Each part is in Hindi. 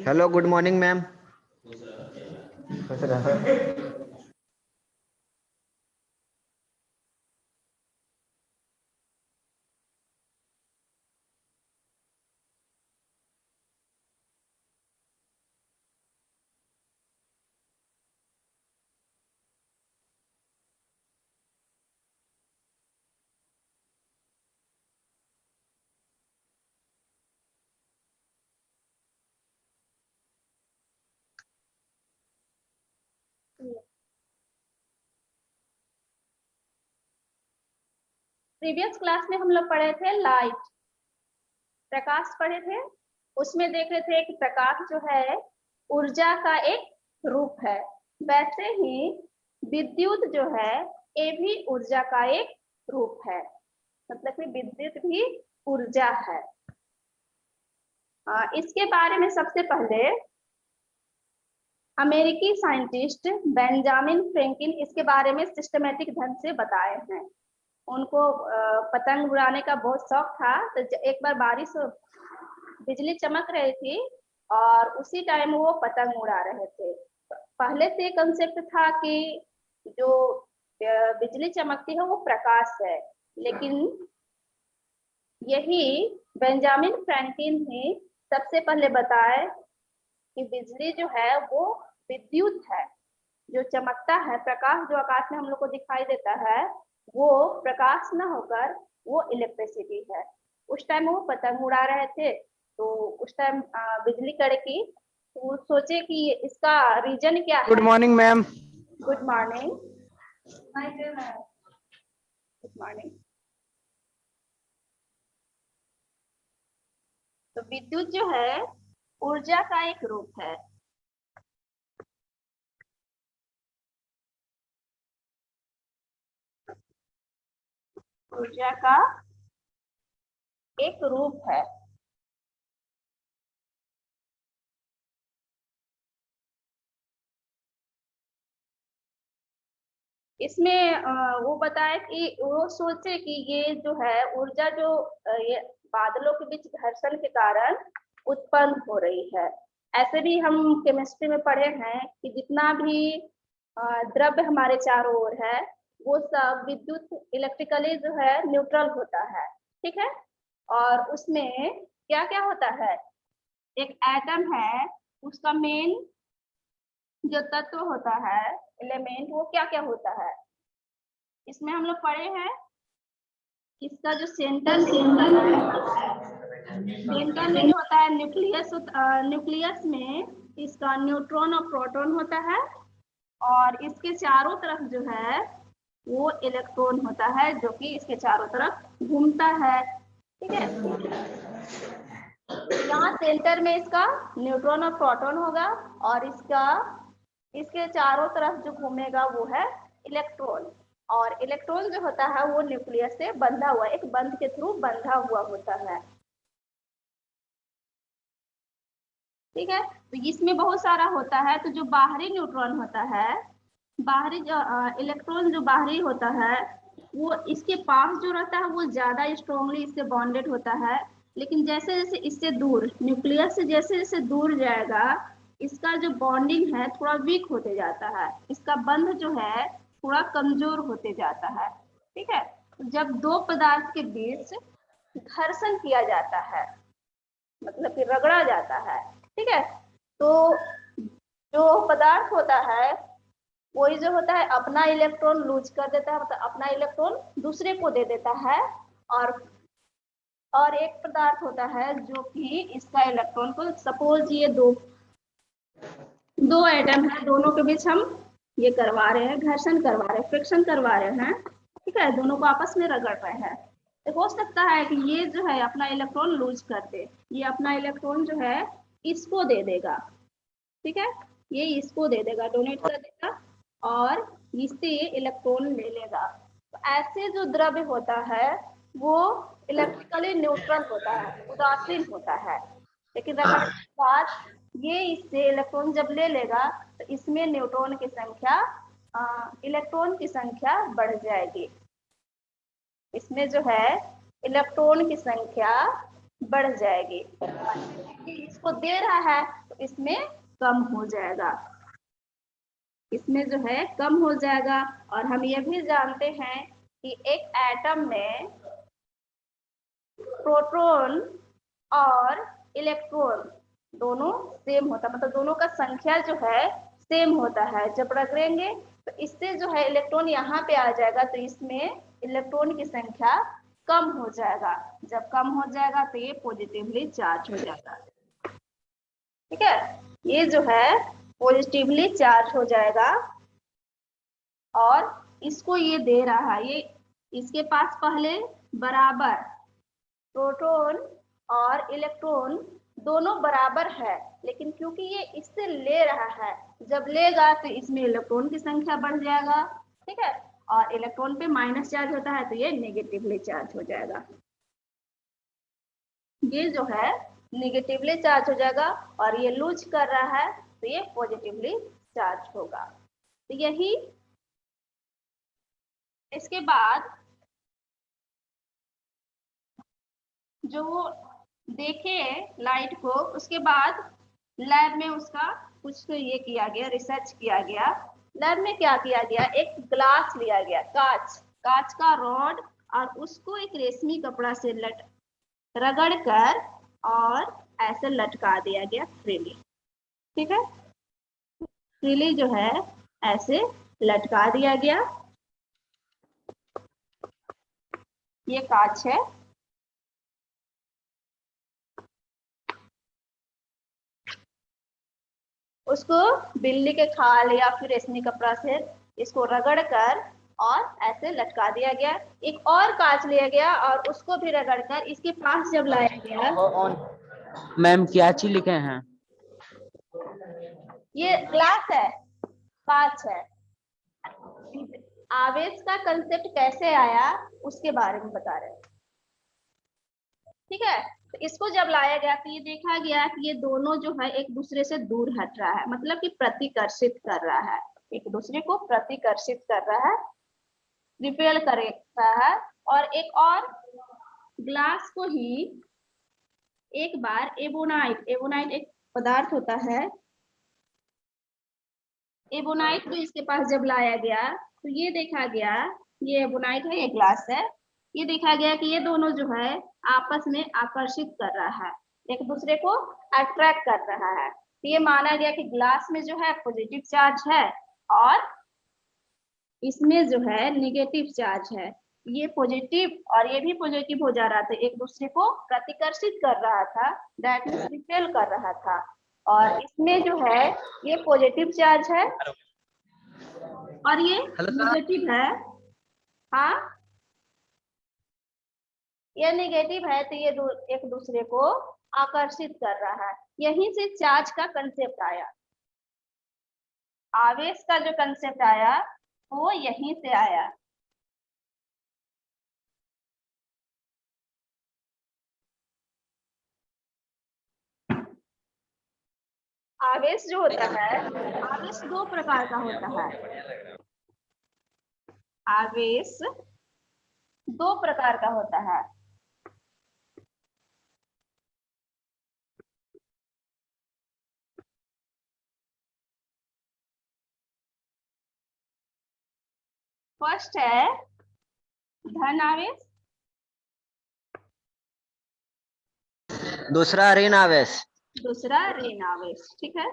Hello, good morning ma'am. Previous class में हम लोग पढ़े थे लाइट, प्रकाश पढ़े थे। उसमें देख रहे थे कि प्रकाश जो है ऊर्जा का एक रूप है, वैसे ही विद्युत जो है ये भी ऊर्जा का एक रूप है। मतलब कि विद्युत भी ऊर्जा है। इसके बारे में सबसे पहले अमेरिकी साइंटिस्ट बेंजामिन फ्रैंकलिन इसके बारे में सिस्टमेटिक ढंग से बताए हैं। उनको पतंग उड़ाने का बहुत शौक था, तो एक बार बारिश बिजली चमक रही थी और उसी टाइम वो पतंग उड़ा रहे थे। पहले से कंसेप्ट था कि जो बिजली चमकती है वो प्रकाश है, लेकिन यही बेंजामिन फ्रैंकलिन ने सबसे पहले बताया कि बिजली जो है वो विद्युत है। जो चमकता है प्रकाश जो आकाश में हम लोग को दिखाई देता है वो प्रकाश न होकर वो इलेक्ट्रिसिटी है। उस टाइम वो पतंग उड़ा रहे थे, तो उस टाइम बिजली कड़की, तो सोचे कि इसका रीजन क्या है। Good morning ma'am. Good morning. Good morning. तो विद्युत जो है ऊर्जा का एक रूप है। ऊर्जा का एक रूप है। इसमें वो बताया कि वो सोचे कि ये जो है ऊर्जा जो ये बादलों के बीच घर्षण के कारण उत्पन्न हो रही है। ऐसे भी हम केमिस्ट्री में पढ़े हैं कि जितना भी द्रव्य हमारे चारों ओर है वो सब विद्युत इलेक्ट्रिकली जो है न्यूट्रल होता है, ठीक है। और उसमें क्या क्या होता है, एक एटम है उसका मेन जो तत्व होता है एलिमेंट वो क्या क्या होता है। इसमें हम लोग पढ़े हैं इसका जो सेंटर में जो होता है न्यूक्लियस, न्यूक्लियस में इसका न्यूट्रॉन और प्रोटॉन होता है और इसके चारों तरफ जो है वो इलेक्ट्रॉन होता है जो कि इसके चारों तरफ घूमता है, ठीक है। यहाँ सेंटर में इसका न्यूट्रॉन और प्रोटॉन होगा और इसके चारों तरफ जो घूमेगा वो है इलेक्ट्रॉन। और इलेक्ट्रॉन जो होता है वो न्यूक्लियस से बंधा हुआ, एक बंध के थ्रू बंधा हुआ होता है, ठीक है। तो इसमें बहुत सारा होता है। तो जो बाहरी न्यूट्रॉन होता है, बाहरी जो इलेक्ट्रॉन जो बाहरी होता है वो इसके पास जो रहता है वो ज्यादा स्ट्रॉन्गली इससे बॉन्डेड होता है। लेकिन जैसे जैसे इससे दूर न्यूक्लियस से जैसे जैसे दूर जाएगा इसका जो बॉन्डिंग है थोड़ा वीक होते जाता है, इसका बंध जो है थोड़ा कमजोर होते जाता है, ठीक है। जब दो पदार्थ के बीच घर्षण किया जाता है मतलब कि रगड़ा जाता है, ठीक है, तो जो पदार्थ होता है वही जो होता है अपना इलेक्ट्रॉन लूज कर देता है, मतलब अपना इलेक्ट्रॉन दूसरे को दे देता है। और एक पदार्थ होता है जो कि इसका इलेक्ट्रॉन को, सपोज ये दो एटम है, दोनों के बीच हम ये करवा रहे हैं, घर्षण करवा रहे हैं, फ्रिक्शन करवा रहे हैं, ठीक है, दोनों को आपस में रगड़ रहे हैं। तो हो सकता है कि ये जो है अपना इलेक्ट्रॉन लूज कर दे, ये अपना इलेक्ट्रॉन जो है इसको दे देगा, ठीक है, ये इसको दे देगा, डोनेट कर देगा और इससे इलेक्ट्रॉन ले लेगा। तो ऐसे जो द्रव्य होता है वो इलेक्ट्रिकली न्यूट्रल होता है, उदासीन होता है। लेकिन रगड़ने के बाद ये इससे इलेक्ट्रॉन जब ले लेगा तो इसमें न्यूट्रॉन की संख्या, इलेक्ट्रॉन की संख्या बढ़ जाएगी। इसमें जो है इलेक्ट्रॉन की संख्या बढ़ जाएगी, इसको दे रहा है तो इसमें कम हो जाएगा, इसमें जो है कम हो जाएगा। और हम ये भी जानते हैं कि एक एटम में प्रोटॉन और इलेक्ट्रॉन दोनों सेम होता है, मतलब दोनों का संख्या जो है सेम होता है। जब रगड़ेंगे तो इससे जो है इलेक्ट्रॉन यहाँ पे आ जाएगा, तो इसमें इलेक्ट्रॉन की संख्या कम हो जाएगा। जब कम हो जाएगा तो ये पॉजिटिवली चार्ज हो जाएगा। ठीक है, ये जो है पॉजिटिवली चार्ज हो जाएगा और इसको ये दे रहा है, ये इसके पास पहले बराबर प्रोटॉन और इलेक्ट्रॉन दोनों बराबर है, लेकिन क्योंकि ये इससे ले रहा है, जब लेगा तो इसमें इलेक्ट्रॉन की संख्या बढ़ जाएगा। ठीक है, और इलेक्ट्रॉन पे माइनस चार्ज होता है तो ये नेगेटिवली चार्ज हो जाएगा, ये जो है नेगेटिवली चार्ज हो जाएगा। और ये लूज कर रहा है तो ये पॉजिटिवली चार्ज होगा। तो यही, इसके बाद जो देखे लाइट को, उसके बाद लैब में उसका कुछ तो ये किया गया, रिसर्च किया गया। लैब में क्या किया गया, एक ग्लास लिया गया, कांच, कांच का रॉड, और उसको एक रेशमी कपड़ा से रगड़ कर और ऐसे लटका दिया गया फ्रीली। ठीक है, फ्रीली जो है ऐसे लटका दिया गया। ये कांच है, उसको बिल्ली के खाल या फिर रेशमी कपड़ा से इसको रगड़ कर और ऐसे लटका दिया गया। एक और कांच लिया गया और उसको भी रगड़ कर इसके पास जब लाया गया। मैम क्या चीज लिखे हैं? ये ग्लास है, कांच है। आवेश का कंसेप्ट कैसे आया उसके बारे में बता रहे हैं। ठीक है, तो इसको जब लाया गया तो ये देखा गया कि ये दोनों जो है एक दूसरे से दूर हट रहा है, मतलब कि प्रतिकर्षित कर रहा है, एक दूसरे को प्रतिकर्षित कर रहा है, रिपेल कर रहा है। और एक और ग्लास को ही एक बार एबोनाइट, एबोनाइट एक पदार्थ होता है, एबोनाइट को इसके पास जब लाया गया तो ये देखा गया, ये एबोनाइट है, ये ग्लास है, ये देखा गया कि ये दोनों जो है आपस में आकर्षित कर रहा है, एक दूसरे को अट्रैक्ट कर रहा है। तो ये माना गया कि ग्लास में जो है पॉजिटिव चार्ज है और इसमें जो है नेगेटिव चार्ज है। ये पॉजिटिव और ये भी पॉजिटिव हो जा रहा था, एक दूसरे को प्रतिकर्षित कर रहा था, दैट मींस रिपेल कर रहा था। और इसमें जो है ये पॉजिटिव चार्ज है और ये नेगेटिव है। हाँ, ये नेगेटिव है तो ये एक दूसरे को आकर्षित कर रहा है। यहीं से चार्ज का कंसेप्ट आया, आवेश का जो कंसेप्ट आया वो यहीं से आया। आवेश जो होता है, आवेश दो प्रकार का होता है, आवेश दो प्रकार का होता है। फर्स्ट है धन आवेश, दूसरा ऋण आवेश, दूसरा ऋण आवेश। ठीक है,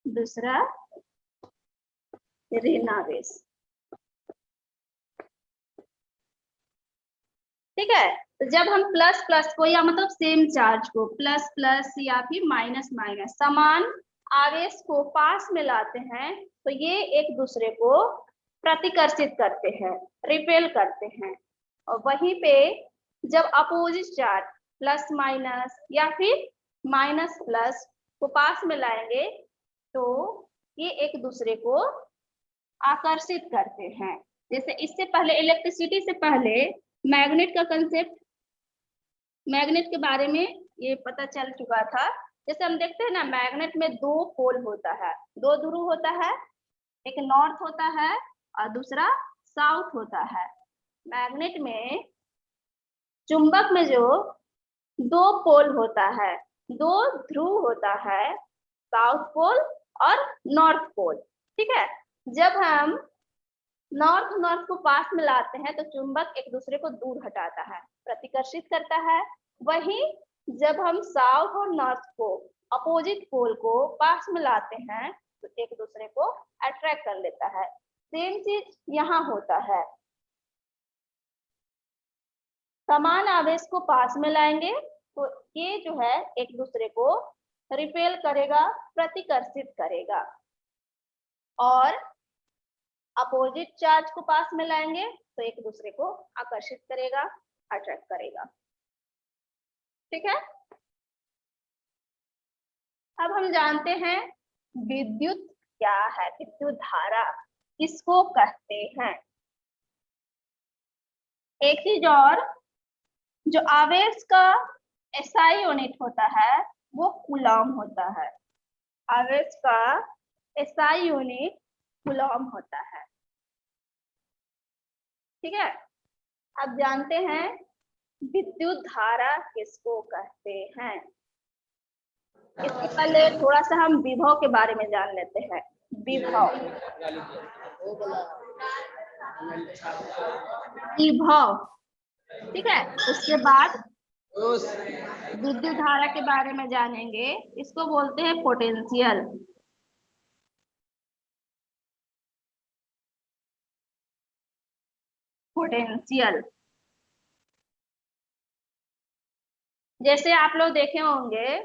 दूसरा ऋण आवेश। ठीक है, तो जब हम प्लस प्लस को या मतलब सेम चार्ज को प्लस प्लस या फिर माइनस माइनस समान आवेश को पास में लाते हैं तो ये एक दूसरे को प्रतिकर्षित करते हैं, रिपेल करते हैं। और वहीं पे जब अपोजिट चार्ज प्लस माइनस या फिर माइनस प्लस को पास में लाएंगे तो ये एक दूसरे को आकर्षित करते हैं। जैसे इससे पहले इलेक्ट्रिसिटी से पहले मैग्नेट का कंसेप्ट, मैग्नेट के बारे में ये पता चल चुका था। जैसे हम देखते हैं ना, मैग्नेट में दो पोल होता है, दो ध्रुव होता है, एक नॉर्थ होता है और दूसरा साउथ होता है। मैग्नेट में चुंबक में जो दो पोल होता है, दो ध्रुव होता है, साउथ पोल और नॉर्थ पोल। ठीक है, जब हम नॉर्थ नॉर्थ को पास में लाते हैं तो चुंबक एक दूसरे को दूर हटाता है, प्रतिकर्षित करता है। वहीं जब हम साउथ और नॉर्थ को, अपोजिट पोल को पास में लाते हैं तो एक दूसरे को अट्रैक्ट कर लेता है। सेम चीज यहाँ होता है, समान आवेश को पास में लाएंगे तो ये जो है एक दूसरे को रिपेल करेगा, प्रतिकर्षित करेगा, और अपोजिट चार्ज को पास में लाएंगे तो एक दूसरे को आकर्षित करेगा, अट्रैक्ट करेगा। ठीक है, अब हम जानते हैं विद्युत क्या है, विद्युत धारा किसको कहते हैं। एक चीज और, जो आवेश का एसआई यूनिट होता है वो कूलॉम होता है। आवेश का एसआई यूनिट कूलॉम होता है। ठीक है, अब जानते हैं विद्युत धारा किसको कहते हैं। इससे पहले थोड़ा सा हम विभव के बारे में जान लेते हैं। विभव, विभव, ठीक है, उसके बाद विद्युत धारा के बारे में जानेंगे। इसको बोलते हैं पोटेंशियल। पोटेंशियल, जैसे आप लोग देखे होंगे,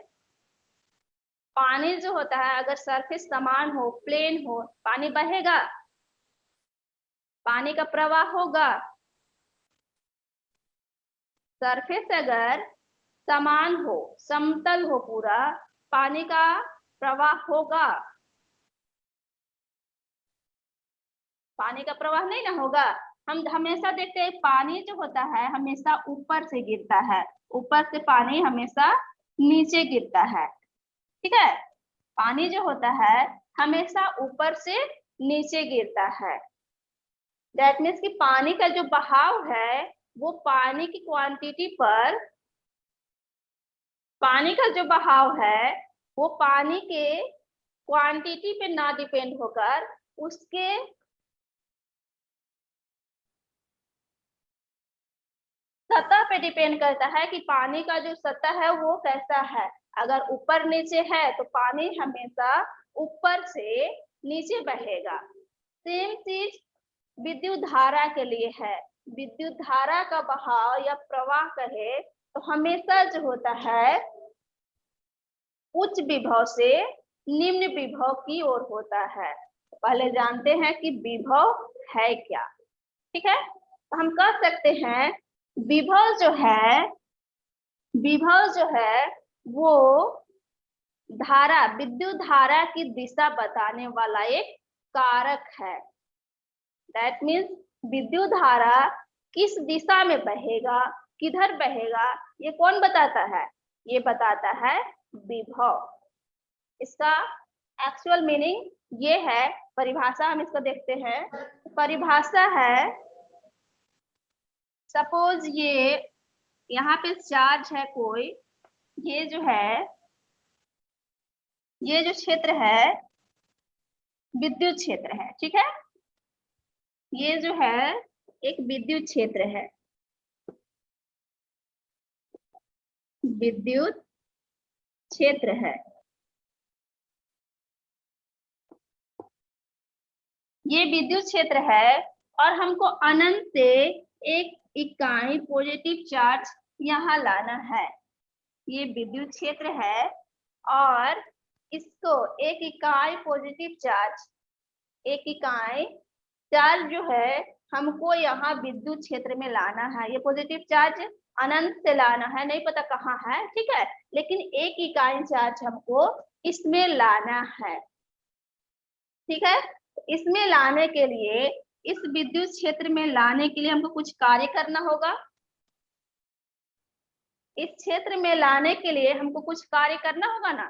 पानी जो होता है अगर सरफेस समान हो, प्लेन हो, पानी बहेगा, पानी का प्रवाह होगा। सरफेस अगर समान हो, समतल हो पूरा, पानी का प्रवाह होगा। पानी का प्रवाह नहीं ना होगा। हम हमेशा देखते हैं पानी जो होता है हमेशा ऊपर से गिरता है, ऊपर से पानी हमेशा नीचे गिरता है। ठीक है, पानी जो होता है हमेशा ऊपर से नीचे गिरता है। दैट मीन्स कि पानी का जो बहाव है वो पानी की क्वांटिटी पर, पानी का जो बहाव है वो पानी के क्वांटिटी पे ना डिपेंड होकर उसके सतह पे डिपेंड करता है कि पानी का जो सतह है वो कैसा है। अगर ऊपर नीचे है तो पानी हमेशा ऊपर से नीचे बहेगा। सेम चीज विद्युत धारा के लिए है। विद्युत धारा का बहाव या प्रवाह कहे तो हमेशा जो होता है उच्च विभव से निम्न विभव की ओर होता है। पहले जानते हैं कि विभव है क्या। ठीक है, तो हम कह सकते हैं विभव जो है, विभव जो है वो धारा, विद्युत धारा की दिशा बताने वाला एक कारक है। दैट मीन्स विद्युत धारा किस दिशा में बहेगा, किधर बहेगा, ये कौन बताता है? ये बताता है विभव। इसका एक्चुअल मीनिंग ये है, परिभाषा हम इसको देखते हैं। परिभाषा है, सपोज ये यहाँ पे चार्ज है कोई, ये जो है, ये जो क्षेत्र है विद्युत क्षेत्र है। ठीक है, ये जो है एक विद्युत क्षेत्र है, विद्युत क्षेत्र है। ये विद्युत क्षेत्र है और हमको अनंत से एक इकाई पॉजिटिव चार्ज यहाँ लाना है। ये विद्युत क्षेत्र है और इसको एक इकाई पॉजिटिव चार्ज, एक इकाई चार्ज जो है हमको यहाँ विद्युत क्षेत्र में लाना है। ये पॉजिटिव चार्ज अनंत से लाना है, नहीं पता कहाँ है। ठीक है, लेकिन एक इकाई चार्ज हमको इसमें लाना है। ठीक है, इसमें लाने के लिए, इस विद्युत क्षेत्र में लाने के लिए हमको कुछ कार्य करना होगा। इस क्षेत्र में लाने के लिए हमको कुछ कार्य करना होगा ना।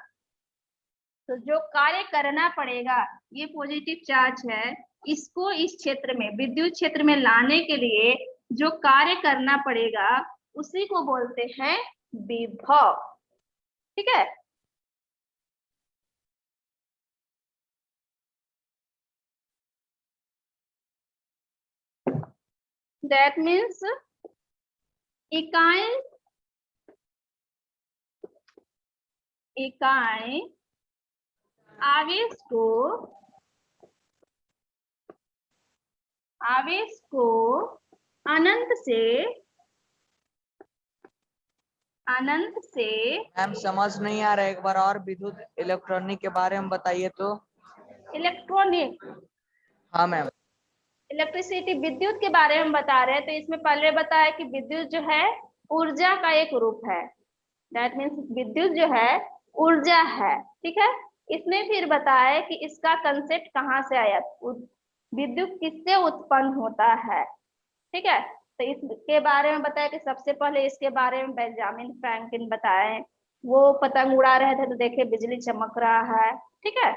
तो जो कार्य करना पड़ेगा, ये पॉजिटिव चार्ज है, इसको इस क्षेत्र में, विद्युत क्षेत्र में लाने के लिए जो कार्य करना पड़ेगा उसी को बोलते हैं विभव। ठीक है, दैट मीन्स इकाई आवेश को अनंत से मैम समझ नहीं आ रहा है, एक बार और विद्युत इलेक्ट्रॉनिक के बारे में बताइए तो। इलेक्ट्रॉनिक हाँ मैम। इलेक्ट्रिसिटी विद्युत के बारे में बता रहे हैं, तो इसमें पहले बताया कि विद्युत जो है ऊर्जा का एक रूप है। दैट मीन्स विद्युत जो है ऊर्जा है। ठीक है, इसमें फिर बताया कि इसका कंसेप्ट कहाँ से आया, विद्युत किससे उत्पन्न होता है। ठीक है, तो इसके बारे में बताया कि सबसे पहले इसके बारे में बेंजामिन फ्रैंकलिन बताए। वो पतंग उड़ा रहे थे तो देखे बिजली चमक रहा है। ठीक है,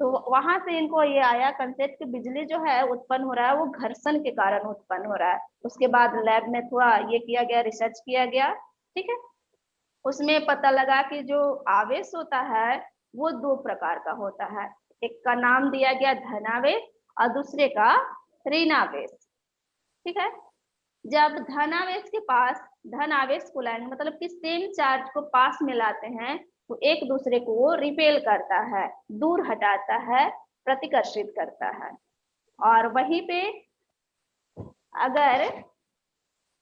तो वहां से इनको ये आया कंसेप्ट कि बिजली जो है उत्पन्न हो रहा है वो घर्षण के कारण उत्पन्न हो रहा है। उसके बाद लैब में थोड़ा ये किया गया, रिसर्च किया गया। ठीक है, उसमें पता लगा कि जो आवेश होता है वो दो प्रकार का होता है। एक का नाम दिया गया धनावेश और दूसरे का ऋणावेश। ठीक है, जब धनावेश के पास धन आवेश को लाएंगे, मतलब कि सेम चार्ज को पास में लाते हैं तो एक दूसरे को वो रिपेल करता है, दूर हटाता है, प्रतिकर्षित करता है। और वहीं पे अगर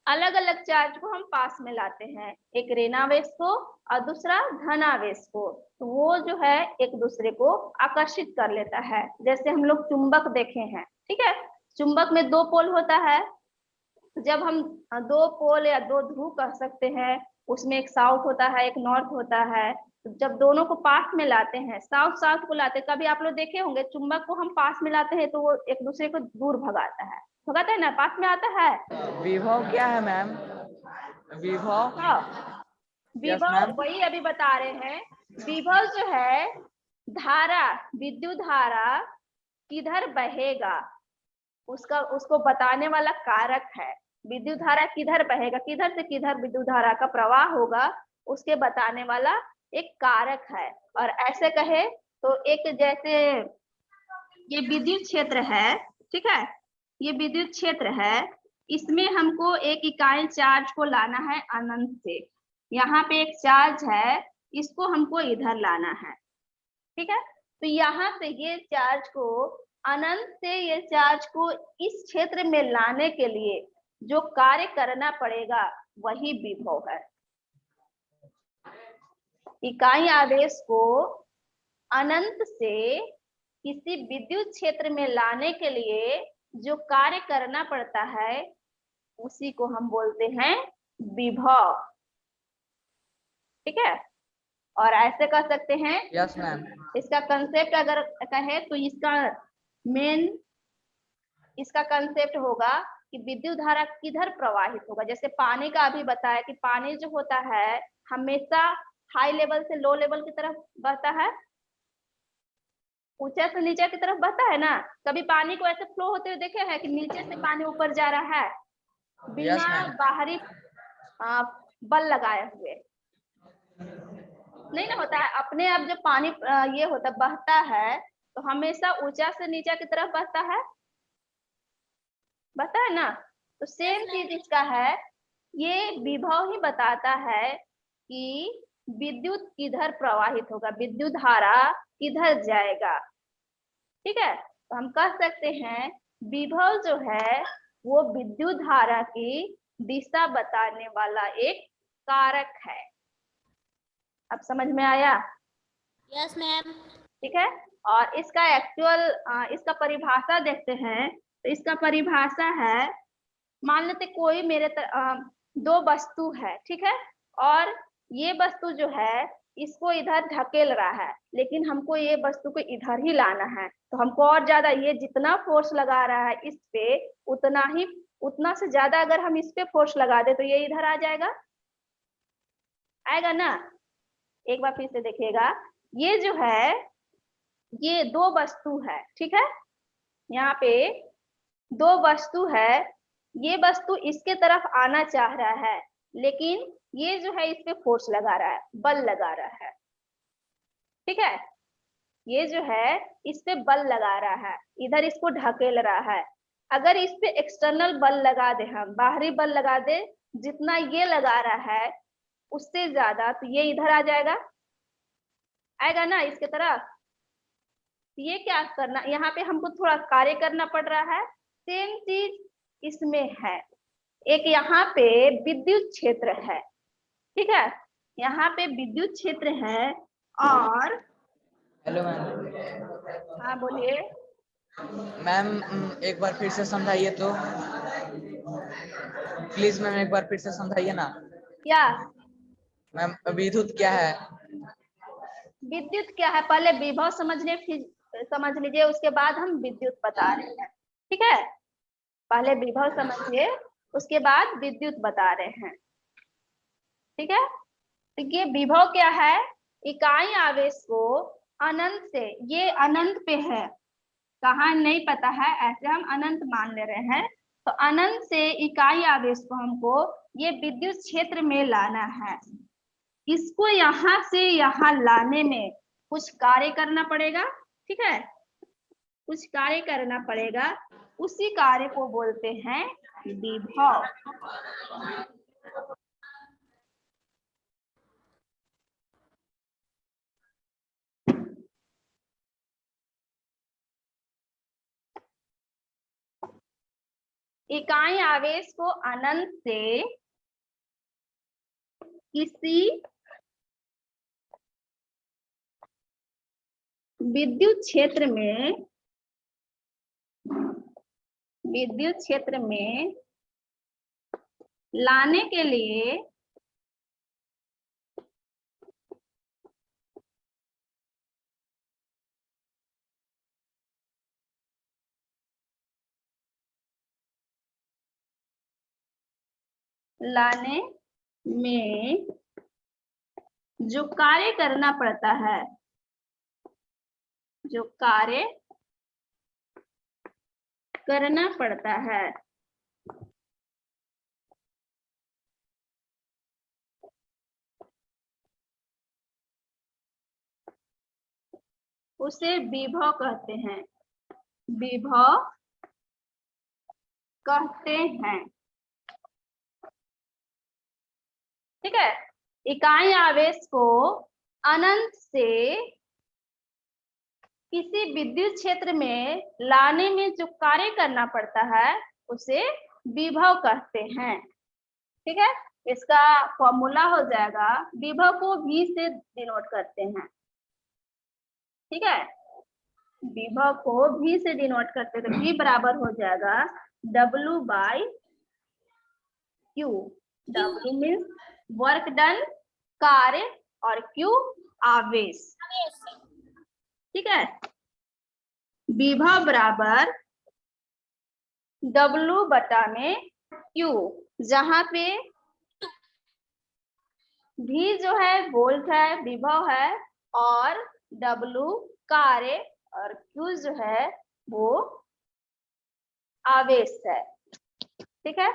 अलग अलग चार्ज को हम पास में लाते हैं, एक ऋणावेश को और दूसरा धनावेश को, तो वो जो है एक दूसरे को आकर्षित कर लेता है। जैसे हम लोग चुंबक देखे हैं। ठीक है, चुंबक में दो पोल होता है। जब हम दो पोल या दो ध्रुव कह सकते हैं, उसमें एक साउथ होता है एक नॉर्थ होता है। तो जब दोनों को पास में लाते हैं, साउथ साउथ को लाते हैं, कभी आप लोग देखे होंगे चुंबक को हम पास में लाते हैं तो वो एक दूसरे को दूर भगाता है ना, पास में आता है। विभव क्या है मैम? विभव? हाँ, यस विभव मैम। वही अभी बता रहे हैं। विभव जो है धारा, विद्युत धारा किधर बहेगा उसको बताने वाला कारक है। विद्युत धारा किधर बहेगा, किधर से किधर विद्युत धारा का प्रवाह होगा, उसके बताने वाला एक कारक है। और ऐसे कहे तो एक जैसे ये विद्युत क्षेत्र है। ठीक है, ये विद्युत क्षेत्र है, इसमें हमको एक इकाई चार्ज को लाना है अनंत से। यहाँ पे एक चार्ज है, इसको हमको इधर लाना है। ठीक है, तो यहाँ से ये चार्ज को अनंत से ये चार्ज को इस क्षेत्र में लाने के लिए जो कार्य करना पड़ेगा वही विभव है। इकाई आवेश को अनंत से किसी विद्युत क्षेत्र में लाने के लिए जो कार्य करना पड़ता है उसी को हम बोलते हैं विभव। ठीक है, और ऐसे कर सकते हैं। Yes ma'am. इसका कंसेप्ट अगर कहे तो इसका कंसेप्ट होगा कि विद्युत धारा किधर प्रवाहित होगा। जैसे पानी का अभी बताया कि पानी जो होता है हमेशा हाई लेवल से लो लेवल की तरफ बहता है, ऊंचा से नीचे की तरफ बहता है ना। कभी पानी को ऐसे फ्लो होते हुए देखे हैं कि नीचे से पानी ऊपर जा रहा है यस बिना मैम। बाहरी बल लगाए हुए? नहीं ना होता है। अपने आप जब पानी ये होता बहता है तो हमेशा ऊंचा से नीचा की तरफ बहता है ना। तो सेम चीज इसका है, ये विभव ही बताता है कि विद्युत किधर प्रवाहित होगा, विद्युत धारा किधर जाएगा। ठीक है, तो हम कह सकते हैं विभव जो है वो विद्युत धारा की दिशा बताने वाला एक कारक है। अब समझ में आया? Yes ma'am. ठीक है, और इसका इसका परिभाषा देखते हैं। तो इसका परिभाषा है, मान लेते कोई दो वस्तु है। ठीक है, और ये वस्तु जो है इसको इधर ढकेल रहा है, लेकिन हमको ये वस्तु को इधर ही लाना है। तो हमको और ज्यादा ये जितना फोर्स लगा रहा है इस पे उतना से ज्यादा अगर हम इस पे फोर्स लगा दे तो ये इधर आ जाएगा, आएगा ना। एक बार फिर से देखिएगा, ये जो है ये दो वस्तु है। ठीक है, यहाँ पे दो वस्तु है, ये वस्तु इसके तरफ आना चाह रहा है लेकिन ये जो है इस पे फोर्स लगा रहा है, बल लगा रहा है। ठीक है, ये जो है इस पे बल लगा रहा है, इधर इसको ढकेल रहा है। अगर इस पे एक्सटर्नल बल लगा दे, हम बाहरी बल लगा दे, जितना ये लगा रहा है उससे ज्यादा, तो ये इधर आ जाएगा, आएगा ना इसके तरफ। ये क्या करना, यहाँ पे हमको थोड़ा कार्य करना पड़ रहा है। सेम चीज इसमें है, एक यहाँ पे विद्युत क्षेत्र है। ठीक है, यहाँ पे विद्युत क्षेत्र है और हेलो मैम। हाँ बोलिए। मैम एक बार फिर से समझाइए तो, प्लीज मैम एक बार फिर से समझाइए ना। क्या मैम विद्युत क्या है? विद्युत क्या है, पहले विभव समझ लीजिए, उसके बाद हम विद्युत बता रहे हैं। ठीक है, पहले विभव समझिए, उसके बाद विद्युत बता रहे हैं। ठीक है, तो ये विभव क्या है, इकाई आवेश को अनंत से, ये अनंत पे है, कहाँ नहीं पता है, ऐसे हम अनंत मान ले रहे हैं। तो अनंत से इकाई आवेश को हमको ये विद्युत क्षेत्र में लाना है। इसको यहाँ से यहाँ लाने में कुछ कार्य करना पड़ेगा। ठीक है, कुछ कार्य करना पड़ेगा, उसी कार्य को बोलते हैं विभव। इकाई आवेश को अनंत से किसी विद्युत क्षेत्र में लाने के लिए जो कार्य करना पड़ता है, जो कार्य करना पड़ता है, उसे विभव कहते हैं, विभव कहते हैं। ठीक है, इकाई आवेश को अनंत से किसी विद्युत क्षेत्र में लाने में जो कार्य करना पड़ता है उसे विभव कहते हैं। ठीक है, इसका फॉर्मूला हो जाएगा, विभव को V से डिनोट करते हैं। ठीक है, विभव को V से डिनोट करते हैं, तो V बराबर हो जाएगा W/Q। W means work done, कार्य, और Q आवेश। ठीक है, विभव बराबर W/Q, जहां पे V जो है वोल्ट है, विभव है, और W कार्य, और Q जो है वो आवेश है। ठीक है,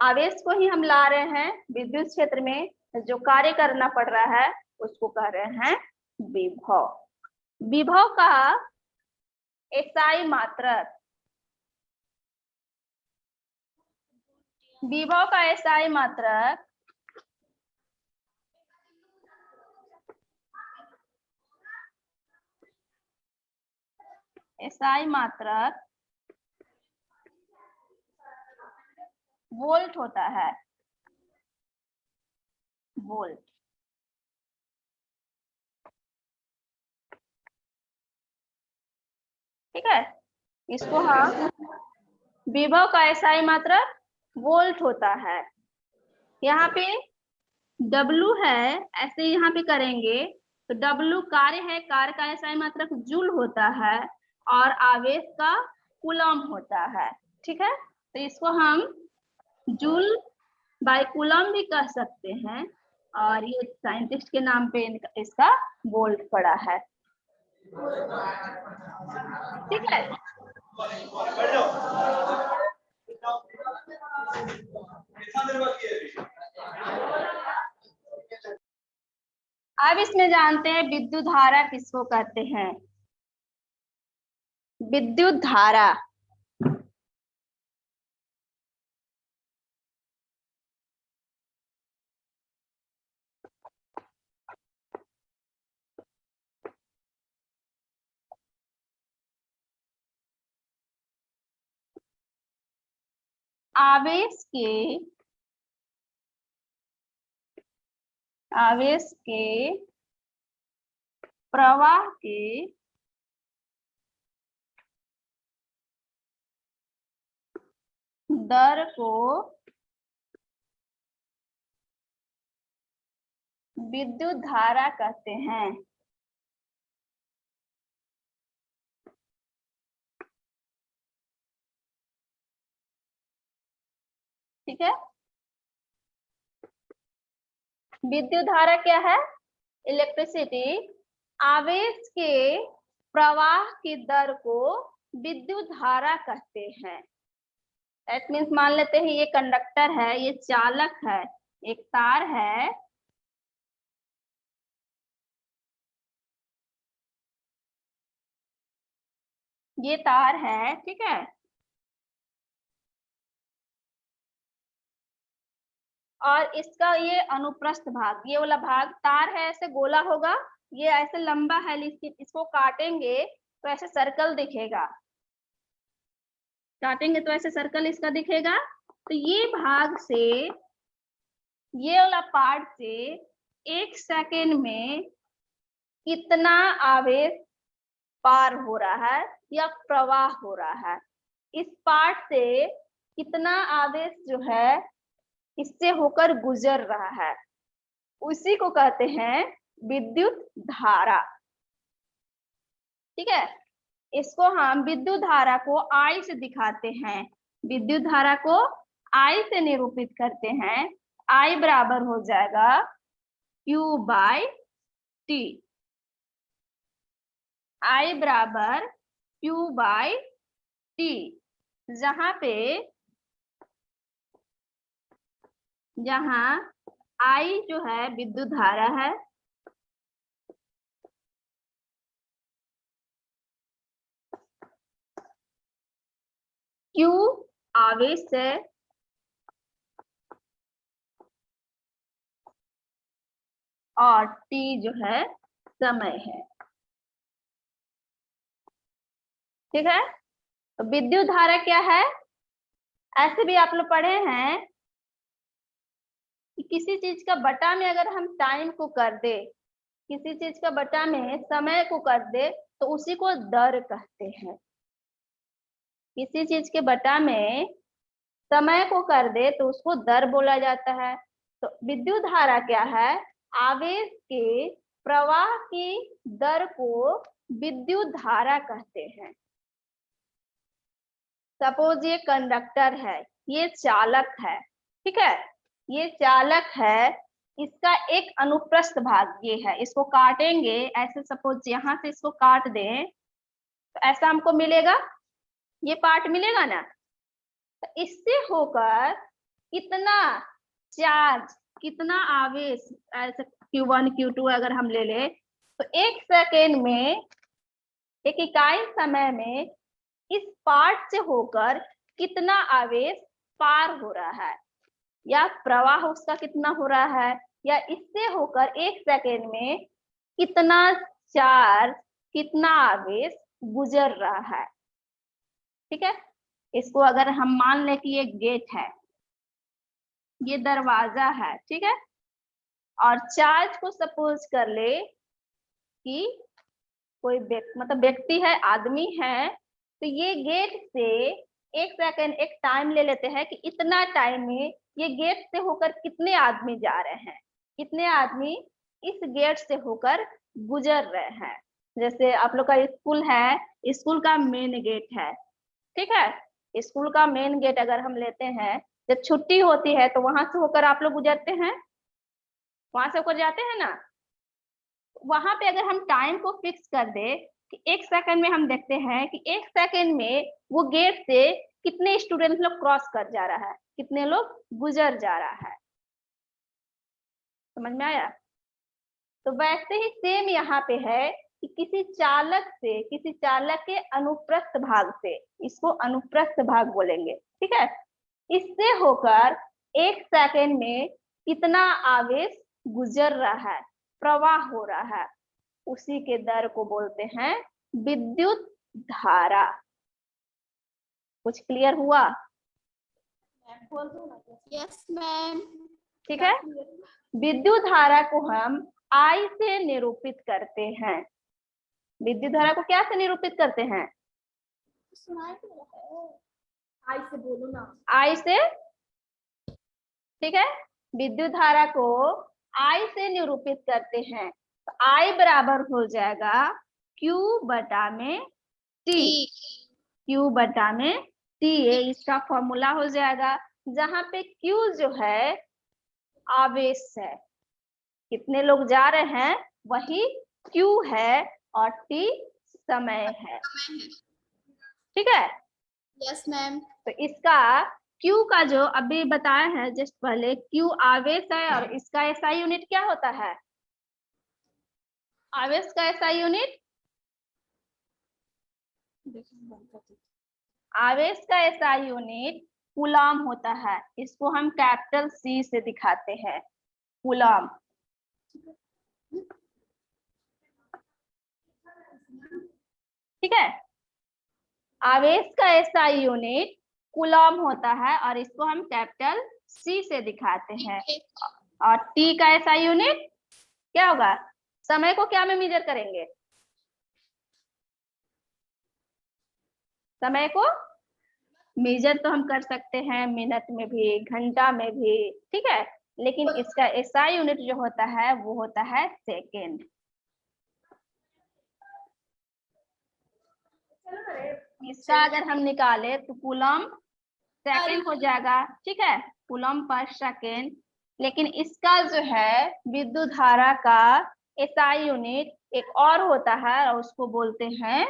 आवेश को ही हम ला रहे हैं विद्युत क्षेत्र में, जो कार्य करना पड़ रहा है उसको कह रहे हैं विभव। विभव का एसआई मात्रक, विभव का एसआई मात्रक वोल्ट होता है, वोल्ट। ठीक है, इसको हम विभव का एसआई मात्रक वोल्ट होता है। यहाँ पे W है, ऐसे यहाँ पे करेंगे तो W कार्य है, कार्य का एसआई मात्रक जूल होता है, और आवेश का कूलम होता है। ठीक है, तो इसको हम जूल बाय कूलम भी कह सकते हैं, और ये साइंटिस्ट के नाम पे इसका वोल्ट पड़ा है। ठीक है, अब इसमें जानते हैं विद्युत धारा किसको कहते हैं। विद्युत धारा आवेश के प्रवाह के दर को विद्युत धारा कहते हैं। ठीक है, विद्युत धारा क्या है? इलेक्ट्रिसिटी, आवेश के प्रवाह की दर को विद्युत धारा कहते हैं। दैट मीन्स मान लेते हैं ये कंडक्टर है, ये चालक है, एक तार है, ये तार है, ठीक है, और इसका ये अनुप्रस्थ भाग, ये वाला भाग तार है, ऐसे गोला होगा, ये ऐसे लंबा है, इसको काटेंगे तो ऐसे सर्कल दिखेगा, काटेंगे तो ऐसे सर्कल इसका दिखेगा। तो ये भाग से, ये वाला पार्ट से 1 सेकेंड में कितना आवेश पार हो रहा है या प्रवाह हो रहा है, इस पार्ट से कितना आवेश जो है इससे होकर गुजर रहा है, उसी को कहते हैं विद्युत धारा। ठीक है, इसको हम विद्युत धारा को I से दिखाते हैं, विद्युत धारा को I से निरूपित करते हैं। I बराबर हो जाएगा Q/T, I बराबर Q/T, जहां I जो है विद्युत धारा है, Q आवेश है, और T जो है समय है। ठीक है, तो विद्युत धारा क्या है? ऐसे भी आप लोग पढ़े हैं कि किसी चीज का बटा में अगर हम टाइम को कर दे, किसी चीज का बटा में समय को कर दे तो उसी को दर कहते हैं। किसी चीज के बटा में समय को कर दे तो उसको दर बोला जाता है। तो विद्युत धारा क्या है? आवेश के प्रवाह की दर को विद्युत धारा कहते हैं। सपोज ये कंडक्टर है, ये चालक है, ठीक है, ये चालक है, इसका एक अनुप्रस्थ भाग ये है, इसको काटेंगे ऐसे, सपोज यहाँ से इसको काट दें तो ऐसा हमको मिलेगा, ये पार्ट मिलेगा ना। तो इससे होकर कितना चार्ज, कितना आवेश, ऐसे Q1 Q2 अगर हम ले ले तो 1 सेकेंड में, एक इकाई समय में इस पार्ट से होकर कितना आवेश पार हो रहा है या प्रवाह उसका कितना हो रहा है, या इससे होकर 1 सेकेंड में कितना चार्ज, कितना आवेश गुजर रहा है। ठीक है, इसको अगर हम मान लें कि ये गेट है, ये दरवाजा है, ठीक है, और चार्ज को सपोज कर ले कि कोई मतलब व्यक्ति है, आदमी है, तो ये गेट से 1 सेकेंड एक टाइम ले लेते हैं कि इतना टाइम में ये गेट से होकर कितने आदमी जा रहे हैं, कितने आदमी इस गेट से होकर गुजर रहे हैं। जैसे आप लोग का स्कूल है, स्कूल का मेन गेट है, ठीक है, स्कूल का मेन गेट अगर हम लेते हैं, जब छुट्टी होती है तो वहां से होकर आप लोग गुजरते हैं, वहां से होकर जाते हैं ना। वहां पे अगर हम टाइम को फिक्स कर दे कि 1 सेकेंड में, हम देखते हैं कि 1 सेकेंड में वो गेट से कितने स्टूडेंट लोग क्रॉस कर जा रहा है, कितने लोग गुजर जा रहा है। समझ में आया? तो वैसे ही सेम यहाँ पे है कि किसी चालक के अनुप्रस्थ भाग से, इसको अनुप्रस्थ भाग बोलेंगे, ठीक है। इससे होकर 1 सेकंड में कितना आवेश गुजर रहा है, प्रवाह हो रहा है, उसी के दर को बोलते हैं विद्युत धारा। कुछ क्लियर हुआ? Yes, ma'am. ठीक है। विद्युत धारा को हम I से निरूपित करते हैं। विद्युत धारा को क्या से निरूपित करते हैं? आई से बोलो ना। I से, ठीक है। विद्युत धारा को I से निरूपित करते हैं, तो I बराबर हो जाएगा Q बटा में T। Q बटा में T, ये इसका फॉर्मूला हो जाएगा, जहां पे Q जो है आवेश है, कितने लोग जा रहे हैं वही Q है, और T समय है, ठीक है। Yes, ma'am. तो इसका Q का जो अभी बताया है जस्ट पहले, Q आवेश है, और इसका SI यूनिट क्या होता है? आवेश का SI यूनिट, आवेश का SI यूनिट कूलम होता है। इसको हम कैपिटल C से दिखाते हैं, कूलम। ठीक है, आवेश का SI यूनिट कूलम होता है, और इसको हम कैपिटल C से दिखाते हैं। और T का SI यूनिट क्या होगा? समय को क्या में मेजर करेंगे? समय को मेजर तो हम कर सकते हैं मिनट में भी, घंटा में भी, ठीक है, लेकिन इसका SI यूनिट जो होता है वो होता है सेकेंड। इसका अगर हम निकाले तो कूलम सेकेंड हो जाएगा, ठीक है, कूलम पर सेकेंड। लेकिन इसका जो है विद्युत धारा का SI यूनिट एक और होता है, और उसको बोलते हैं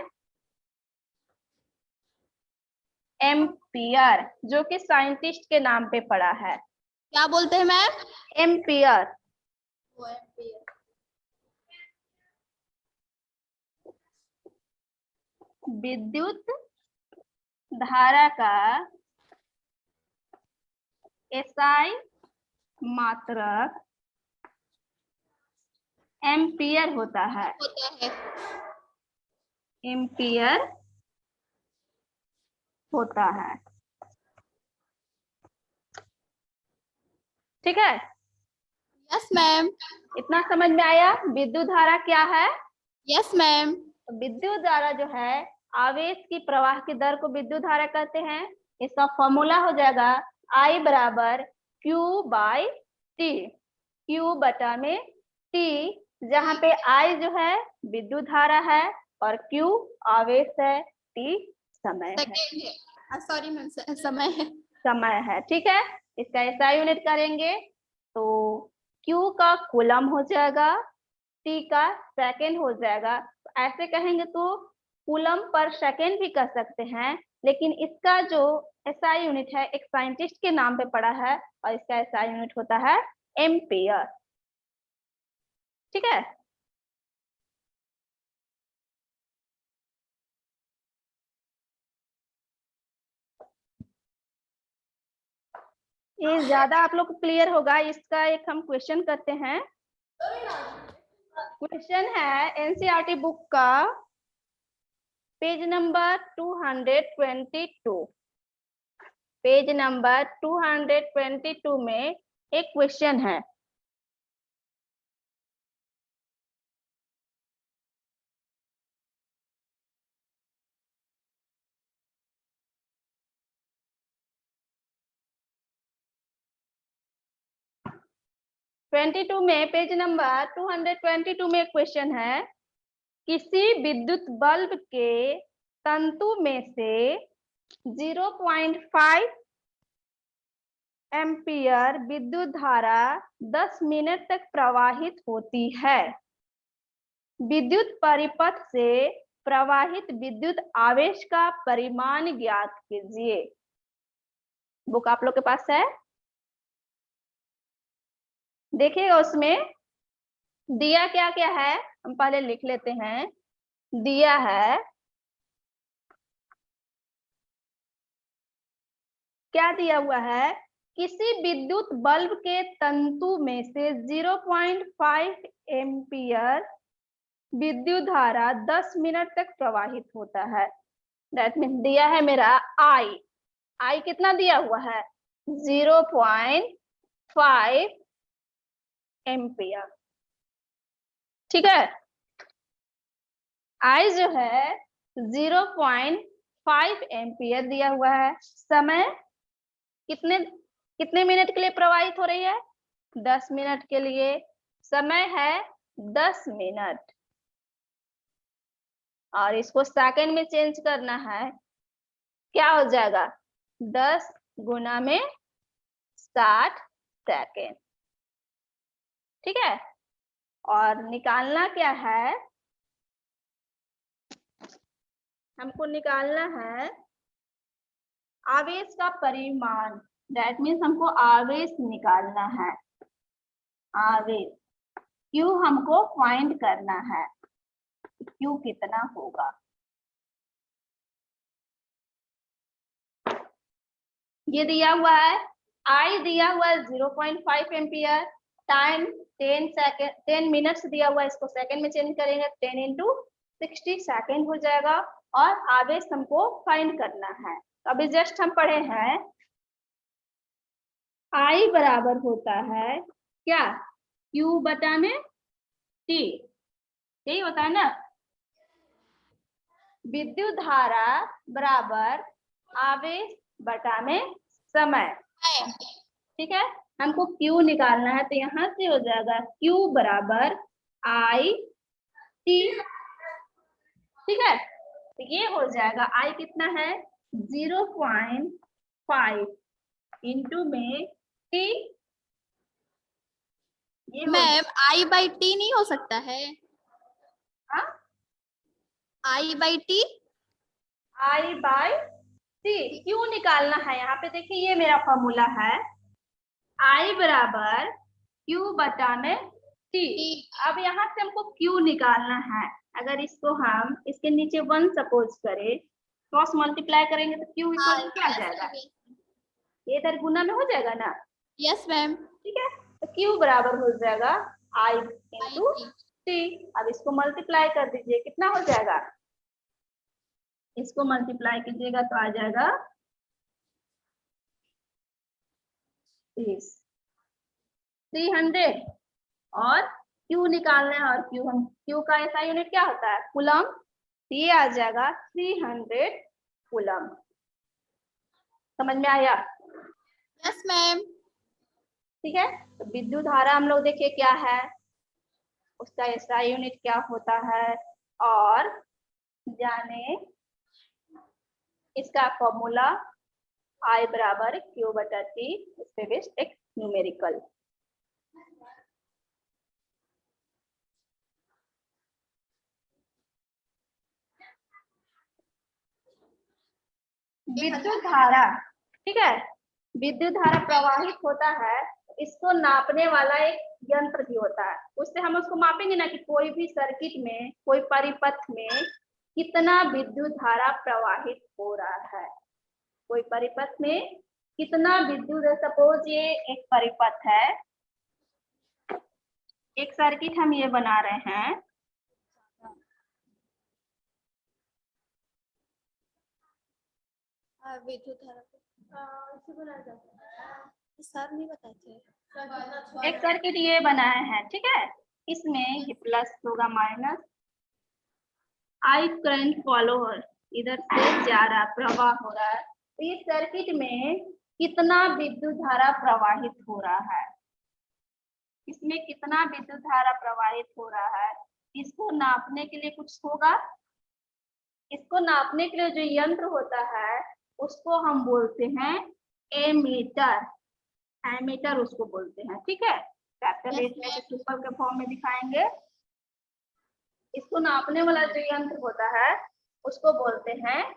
एम्पियर, जो कि साइंटिस्ट के नाम पे पड़ा है। क्या बोलते हैं मैम? एम्पियर। वो एम्पियर। विद्युत धारा का SI मात्रक एम्पियर होता है। एम्पियर होता है, ठीक है। Yes ma'am. इतना समझ में आया विद्युत धारा क्या है? Yes ma'am. विद्युत धारा जो है आवेश की प्रवाह की दर को विद्युत धारा कहते हैं। इसका फॉर्मूला हो जाएगा I बराबर Q बाई T, Q बटा में T, जहाँ पे I जो है विद्युत धारा है और Q आवेश है, T समय है। सॉरी मैम, समय है। समय है, ठीक है। इसका SI यूनिट करेंगे तो Q का कूलम हो जाएगा, T का सेकेंड हो जाएगा। ऐसे कहेंगे तो कूलम पर सेकेंड भी कर सकते हैं, लेकिन इसका जो SI यूनिट है एक साइंटिस्ट के नाम पे पड़ा है, और इसका SI यूनिट होता है एम्पियर, ठीक है। ये ज्यादा आप लोग को क्लियर होगा। इसका एक हम क्वेश्चन करते हैं। क्वेश्चन है एनसीईआरटी बुक का पेज नंबर 222, पेज नंबर 222 में एक क्वेश्चन है। पेज नंबर 222 में एक क्वेश्चन है, किसी विद्युत बल्ब के तंतु में से 0.5 एम्पियर विद्युत धारा 10 मिनट तक प्रवाहित होती है। विद्युत परिपथ से प्रवाहित विद्युत आवेश का परिमाण ज्ञात कीजिए। बुक आप लोग के पास है, देखिएगा उसमें दिया क्या क्या है हम पहले लिख लेते हैं। दिया है, क्या दिया हुआ है, किसी विद्युत बल्ब के तंतु में से 0.5 एम्पियर विद्युत धारा 10 मिनट तक प्रवाहित होता है। दैट मीन दिया है मेरा आई। आई कितना दिया हुआ है, 0.5 एम्पियर। ठीक है, आई जो है 0.5 एम्पियर दिया हुआ है। समय कितने कितने मिनट के लिए प्रवाहित हो रही है, 10 मिनट के लिए। समय है 10 मिनट, और इसको सेकंड में चेंज करना है। क्या हो जाएगा, 10 गुना में 60 सेकेंड। ठीक है, और निकालना क्या है, हमको निकालना है आवेश का परिमाण। दैट मीन्स हमको आवेश निकालना है। आवेश Q हमको फाइंड करना है, Q कितना होगा। ये दिया हुआ है, I दिया हुआ है 0.5 एम्पियर, टाइम 10 मिनट्स दिया हुआ है, इसको सेकंड में चेंज करेंगे, 10 into 60 सेकंड हो जाएगा। और आवेश हमको फाइंड करना है। अभी जस्ट हम पढ़े हैं I बराबर होता है क्या, Q बटा में T, यही होता है ना। विद्युत धारा बराबर आवेश बटा में समय। ठीक है, हमको Q निकालना है, तो यहाँ से हो जाएगा Q बराबर I T। ठीक है, तो ये हो जाएगा I कितना है, 0.5 इंटू में T। ये मैम आई बाई टी नहीं हो सकता है, I by T. I by T क्यों निकालना है, यहाँ पे देखिए ये मेरा फॉर्मूला है, I बराबर Q बटा में T। अब यहाँ से हमको Q निकालना है। अगर इसको हम इसके नीचे 1 सपोज करें, क्रॉस मल्टीप्लाई करेंगे तो Q इक्वल टू क्या आ जाएगा, ये इधर गुना में हो जाएगा ना। Yes ma'am. ठीक है, तो Q बराबर हो जाएगा I इंटू T। अब इसको मल्टीप्लाई कर दीजिए, कितना हो जाएगा, इसको मल्टीप्लाई कीजिएगा तो आ जाएगा 300। और Q निकालना है, और Q का ऐसा यूनिट क्या होता है, कूलम। ये आ जाएगा 300 कूलम। समझ में आया। Yes ma'am. ठीक है, तो विद्युत धारा हम लोग देखिए क्या है, उसका ऐसा यूनिट क्या होता है, और जाने इसका फॉर्मूला I बराबर Q बटा T। इस पे बेस्ड एक न्यूमेरिकल। विद्युत धारा, ठीक है, विद्युत धारा प्रवाहित होता है, इसको नापने वाला एक यंत्र भी होता है। उससे हम उसको मापेंगे ना कि कोई भी सर्किट में, कोई परिपथ में कितना विद्युत धारा प्रवाहित हो रहा है। कोई परिपथ में कितना विद्युत, सपोज ये एक परिपथ है, एक सर्किट हम ये बना रहे हैं, विद्युत धारा इसे बनाया जाता है, सर नहीं बताते। एक सर्किट ये बनाए हैं। ठीक है, इसमें ये प्लस होगा, माइनस I करंट फॉलोअर इधर से जा रहा, प्रवाह हो रहा है। तो ये सर्किट में कितना विद्युत धारा प्रवाहित हो रहा है, इसमें कितना विद्युत धारा प्रवाहित हो रहा है, इसको नापने के लिए कुछ होगा। इसको नापने के लिए जो यंत्र होता है उसको हम बोलते हैं एमीटर। एमीटर उसको बोलते हैं। ठीक है, कैपिटल एस में सिंपल के फॉर्म में दिखाएंगे। इसको नापने वाला जो यंत्र होता है उसको बोलते हैं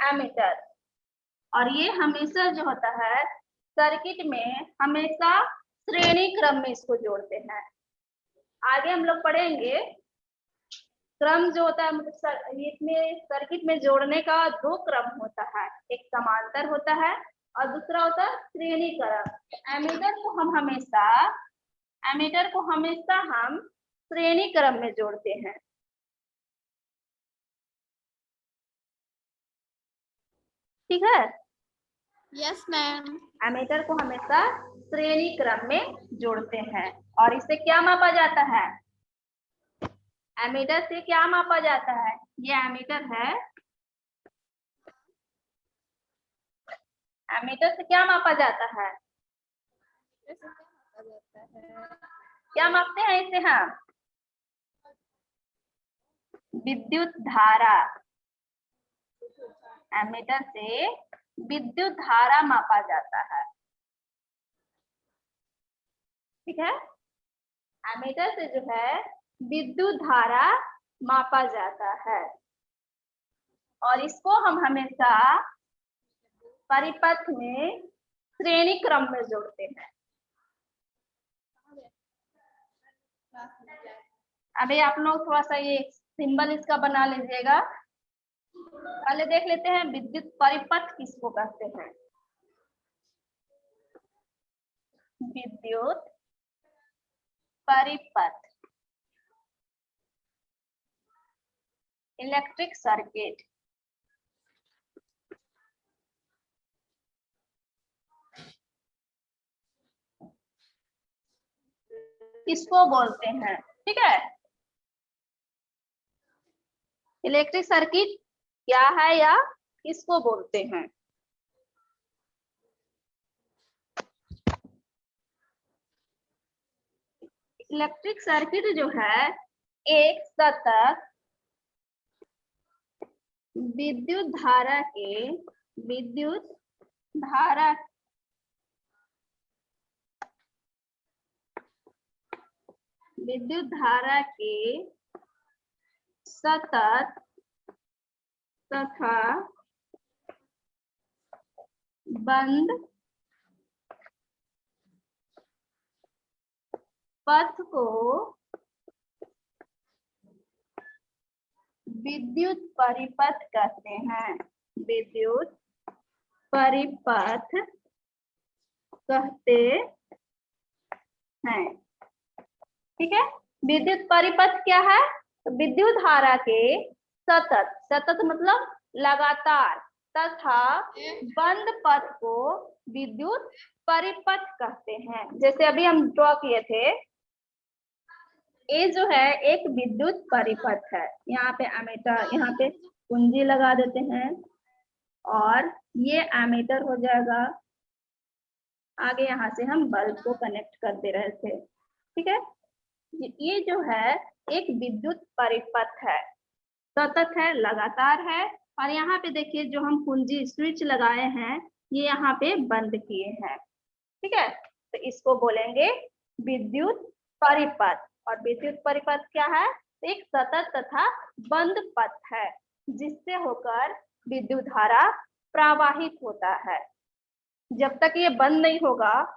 एमीटर। और ये हमेशा जो होता है सर्किट में हमेशा श्रेणी क्रम में इसको जोड़ते हैं। आगे हम लोग पढ़ेंगे क्रम जो होता है, मतलब इसमें सर्किट में जोड़ने का दो क्रम होता है, एक समांतर होता है और दूसरा होता है श्रेणी क्रम। एमीटर को हमेशा हम श्रेणी क्रम में जोड़ते हैं। ठीक है, यस मैम। एमीटर को हमेशा श्रेणी क्रम में जोड़ते हैं। और इससे क्या मापा जाता है? एमीटर से क्या मापा जाता है? ये एमीटर है, एमीटर से क्या मापा जाता है? क्या मापते हैं इसे हम? विद्युत धारा। एमीटर से विद्युत धारा मापा जाता है। ठीक है, एमीटर से जो है विद्युत धारा मापा जाता है और इसको हम हमेशा परिपथ में श्रेणी क्रम में जोड़ते हैं। अभी आप लोग थोड़ा सा ये सिंबल इसका बना लीजिएगा। पहले देख लेते हैं विद्युत परिपथ किसको कहते हैं। विद्युत परिपथ, इलेक्ट्रिक सर्किट। किसको बोलते हैं? ठीक है, इलेक्ट्रिक सर्किट क्या है या किसको बोलते हैं? इलेक्ट्रिक सर्किट जो है एक सतत विद्युत धारा के सतत तथा बंद पथ को विद्युत परिपथ कहते हैं। विद्युत परिपथ कहते हैं। ठीक है, विद्युत परिपथ क्या है? तो विद्युत धारा के सतत मतलब लगातार तथा बंद पथ को विद्युत परिपथ कहते हैं। जैसे अभी हम ड्रॉ किए थे, ये जो है एक विद्युत परिपथ है। यहाँ पे एमीटर, यहाँ पे कुंजी लगा देते हैं और ये एमीटर हो जाएगा। आगे यहाँ से हम बल्ब को कनेक्ट कर दे रहे थे। ठीक है, ये जो है एक विद्युत परिपथ है, सतत है, लगातार है। और यहाँ पे देखिए जो हम कुंजी स्विच लगाए हैं ये यहाँ पे बंद किए हैं। ठीक है, तो इसको बोलेंगे विद्युत परिपथ। और विद्युत परिपथ क्या है? एक सतत तथा बंद पथ है जिससे होकर विद्युत धारा प्रवाहित होता है। जब तक ये बंद नहीं होगा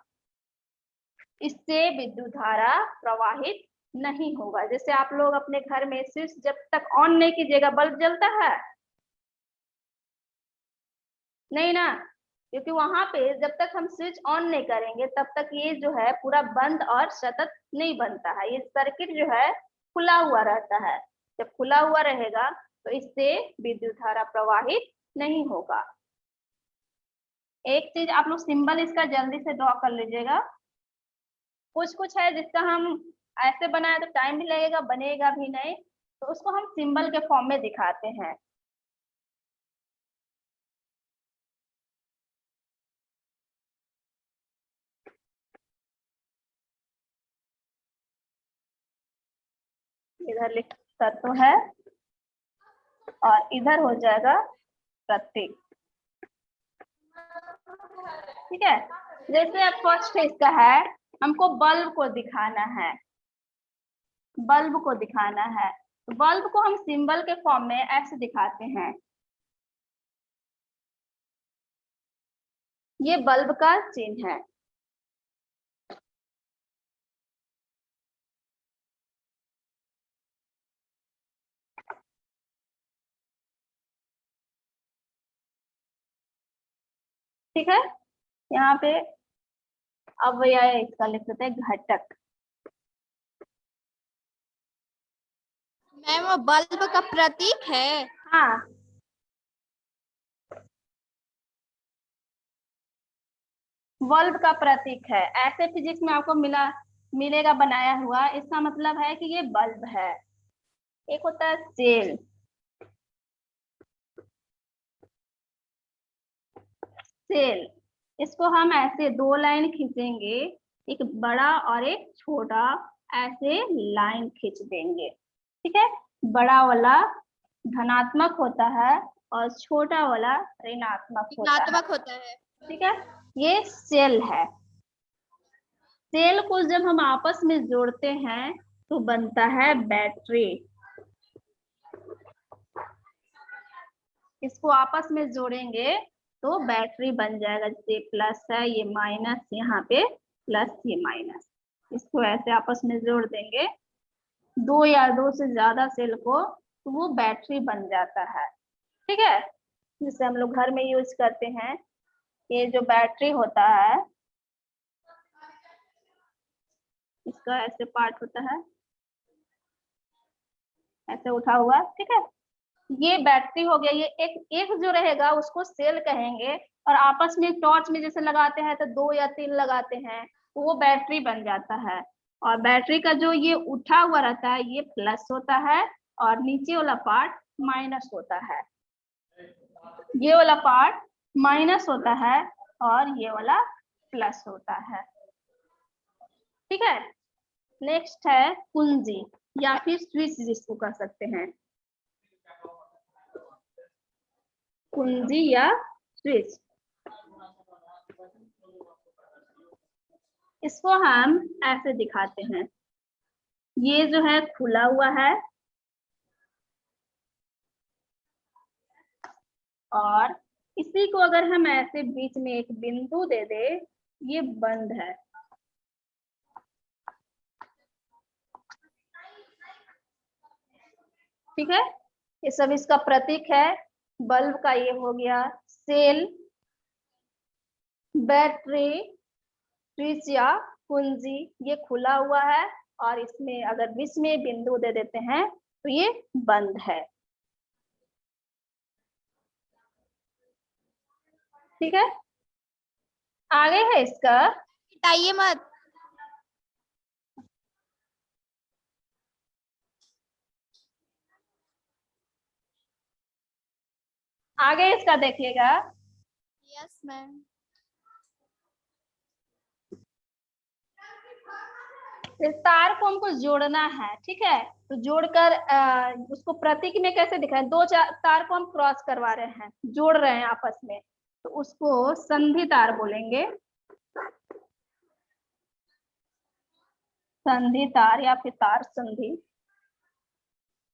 इससे विद्युत धारा प्रवाहित नहीं होगा। जैसे आप लोग अपने घर में स्विच जब तक ऑन नहीं कीजिएगा बल्ब जलता है? नहीं ना, क्योंकि वहां पे जब तक हम स्विच ऑन नहीं करेंगे तब तक ये जो है पूरा बंद और सतत नहीं बनता है। ये सर्किट जो है खुला हुआ रहता है। जब खुला हुआ रहेगा तो इससे विद्युत धारा प्रवाहित नहीं होगा। एक चीज आप लोग सिंबल इसका जल्दी से ड्रॉ कर लीजिएगा। कुछ है जिसका हम ऐसे बनाए तो टाइम भी लगेगा, बनेगा भी नहीं, तो उसको हम सिंबल के फॉर्म में दिखाते हैं। इधर लिख तत्व है और इधर हो जाएगा प्रतीक। ठीक है, जैसे अब फर्स्ट इसका है, हमको बल्ब को दिखाना है। बल्ब को दिखाना है तो बल्ब को हम सिंबल के फॉर्म में ऐसे दिखाते हैं। ये बल्ब का चिन्ह है। ठीक है, यहाँ पे अवयव इसका लिख देते हैं घटक। मैम वो बल्ब का प्रतीक है। हाँ, बल्ब का प्रतीक है, ऐसे फिजिक्स में आपको मिलेगा बनाया हुआ। इसका मतलब है कि ये बल्ब है। एक होता है सेल, सेल, इसको हम ऐसे दो लाइन खींचेंगे, एक बड़ा और एक छोटा, ऐसे लाइन खींच देंगे। ठीक है, बड़ा वाला धनात्मक होता है और छोटा वाला ऋणात्मक होता है। ऋणात्मक होता है। ठीक है, ये सेल है। सेल को जब हम आपस में जोड़ते हैं तो बनता है बैटरी। इसको आपस में जोड़ेंगे तो बैटरी बन जाएगा। जैसे प्लस है, ये माइनस, यहाँ पे प्लस, ये माइनस, इसको ऐसे आपस में जोड़ देंगे, दो या दो से ज्यादा सेल को, तो वो बैटरी बन जाता है। ठीक है, जिसे हम लोग घर में यूज करते हैं। ये जो बैटरी होता है, इसका ऐसे पार्ट होता है, ऐसे उठा हुआ। ठीक है, ये बैटरी हो गया। ये एक एक जो रहेगा उसको सेल कहेंगे, और आपस में टॉर्च में जैसे लगाते हैं तो दो या तीन लगाते हैं, तो वो बैटरी बन जाता है। और बैटरी का जो ये उठा हुआ रहता है, ये प्लस होता है, और नीचे वाला पार्ट माइनस होता है। ये वाला पार्ट माइनस होता है और ये वाला प्लस होता है। ठीक है, नेक्स्ट है कुंजी या फिर स्विच, जिसको कह सकते हैं कुंजी या स्विच। इसको हम ऐसे दिखाते हैं, ये जो है खुला हुआ है, और इसी को अगर हम ऐसे बीच में एक बिंदु दे दे, ये बंद है। ठीक है, ये सब इसका प्रतीक है। बल्ब का ये हो गया सेल, बैटरी, स्विच या कुंजी, ये खुला हुआ है, और इसमें अगर बीच में बिंदु दे देते हैं तो ये बंद है। ठीक है, आगे है इसका, मिटाइए मत। आगे इसका देखिएगा। Yes ma'am. इस तार को हमको जोड़ना है। ठीक है, तो जोड़कर उसको प्रतीक में कैसे दिखाएं? दो तार को हम क्रॉस करवा रहे हैं, जोड़ रहे हैं आपस में, तो उसको संधि तार बोलेंगे। संधि तार या फिर तार संधि,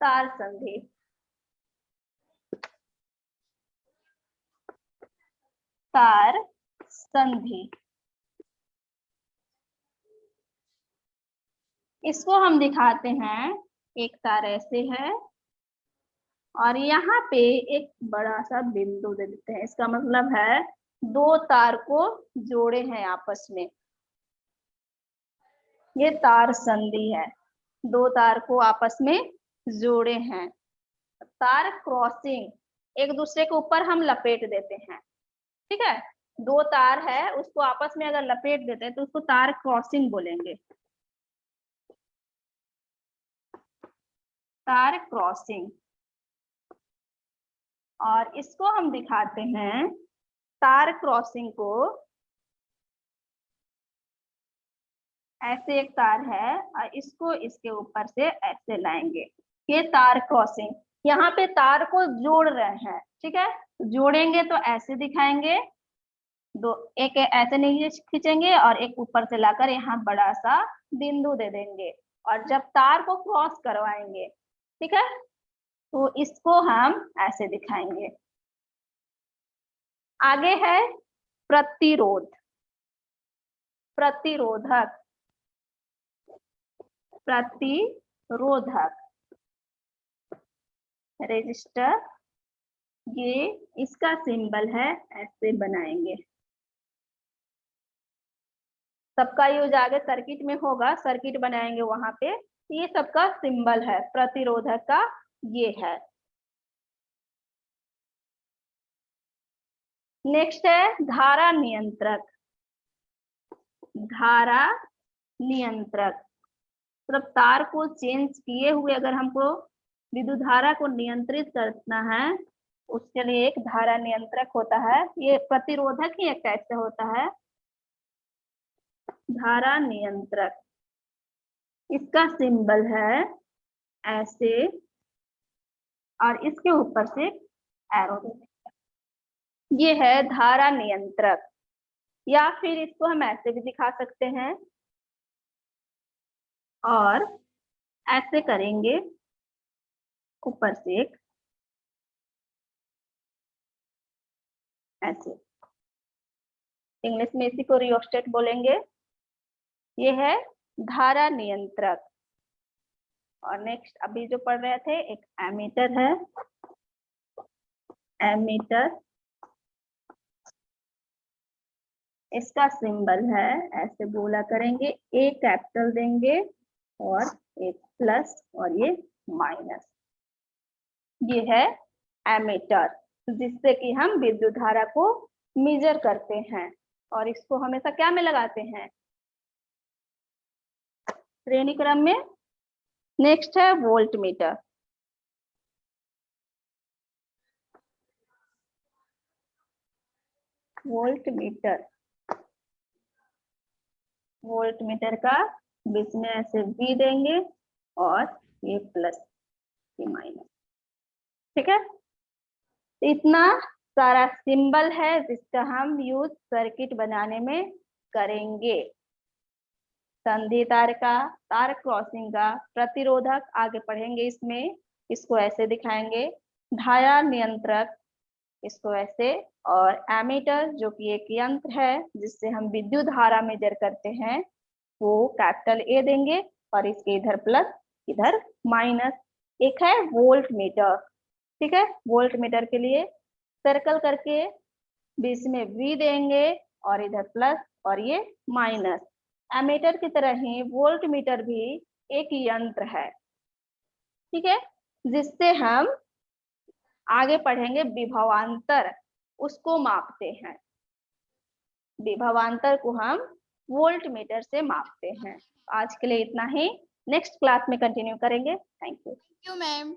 तार संधि। तार संधि, इसको हम दिखाते हैं। एक तार ऐसे है, और यहाँ पे एक बड़ा सा बिंदु दे देते हैं। इसका मतलब है दो तार को जोड़े हैं आपस में, ये तार संधि है। दो तार को आपस में जोड़े हैं। तार क्रॉसिंग, एक दूसरे के ऊपर हम लपेट देते हैं। ठीक है, दो तार है, उसको आपस में अगर लपेट देते हैं तो उसको तार क्रॉसिंग बोलेंगे। तार क्रॉसिंग। और इसको हम दिखाते हैं, तार क्रॉसिंग को ऐसे एक तार है, और इसको इसके ऊपर से ऐसे लाएंगे, ये तार क्रॉसिंग। यहाँ पे तार को जोड़ रहे हैं। ठीक है, जोड़ेंगे तो ऐसे दिखाएंगे, दो एक ऐसे नहीं खींचेंगे, और एक ऊपर से लाकर यहाँ बड़ा सा बिंदु दे देंगे, और जब तार को क्रॉस करवाएंगे, ठीक है, तो इसको हम ऐसे दिखाएंगे। आगे है प्रतिरोध, प्रतिरोधक, प्रतिरोधक, रेजिस्टर, ये इसका सिंबल है, ऐसे बनाएंगे। सबका यूज आगे सर्किट में होगा, सर्किट बनाएंगे वहां पे। ये सबका सिंबल है प्रतिरोधक का, ये है। नेक्स्ट है धारा नियंत्रक। धारा नियंत्रक मतलब तार को चेंज किए हुए अगर हमको विद्युत धारा को नियंत्रित करना है, उसके लिए एक धारा नियंत्रक होता है। ये प्रतिरोधक ही एक टाइप से होता है, धारा नियंत्रक। इसका सिंबल है ऐसे और इसके ऊपर से एरो। ये है धारा नियंत्रक, या फिर इसको हम ऐसे भी दिखा सकते हैं और ऐसे करेंगे, ऊपर से एक ऐसे, इंग्लिश में इसी को रियोस्टेट बोलेंगे। ये है धारा नियंत्रक। और नेक्स्ट अभी जो पढ़ रहे थे एक एमीटर है, एमीटर। इसका सिंबल है ऐसे गोला करेंगे, ए कैपिटल देंगे और एक प्लस और ये माइनस। ये है एमीटर, जिससे कि हम विद्युत धारा को मेजर करते हैं और इसको हमेशा क्या में लगाते हैं, श्रेणी क्रम में। नेक्स्ट है volt meter. Volt meter, volt meter का बीच में ऐसे V देंगे और ये प्लस ये माइनस, ठीक है। इतना सारा सिंबल है जिसका हम यूज सर्किट बनाने में करेंगे। संधि तार का, तार क्रॉसिंग का, प्रतिरोधक आगे पढ़ेंगे इसमें, इसको ऐसे दिखाएंगे। धारा नियंत्रक इसको ऐसे, और एमीटर जो कि एक यंत्र है जिससे हम विद्युत धारा मेजर करते हैं, वो कैपिटल ए देंगे और इसके इधर प्लस इधर माइनस। एक है वोल्ट मीटर, ठीक है। वोल्ट मीटर के लिए सर्कल करके बीच में V देंगे और इधर प्लस और ये माइनस। एमीटर की तरह ही वोल्ट मीटर भी एक यंत्र है, ठीक है, जिससे हम आगे पढ़ेंगे विभवांतर, उसको मापते हैं। विभवांतर को हम वोल्ट मीटर से मापते हैं। आज के लिए इतना ही, नेक्स्ट क्लास में कंटिन्यू करेंगे। Thank you. Thank you, ma'am.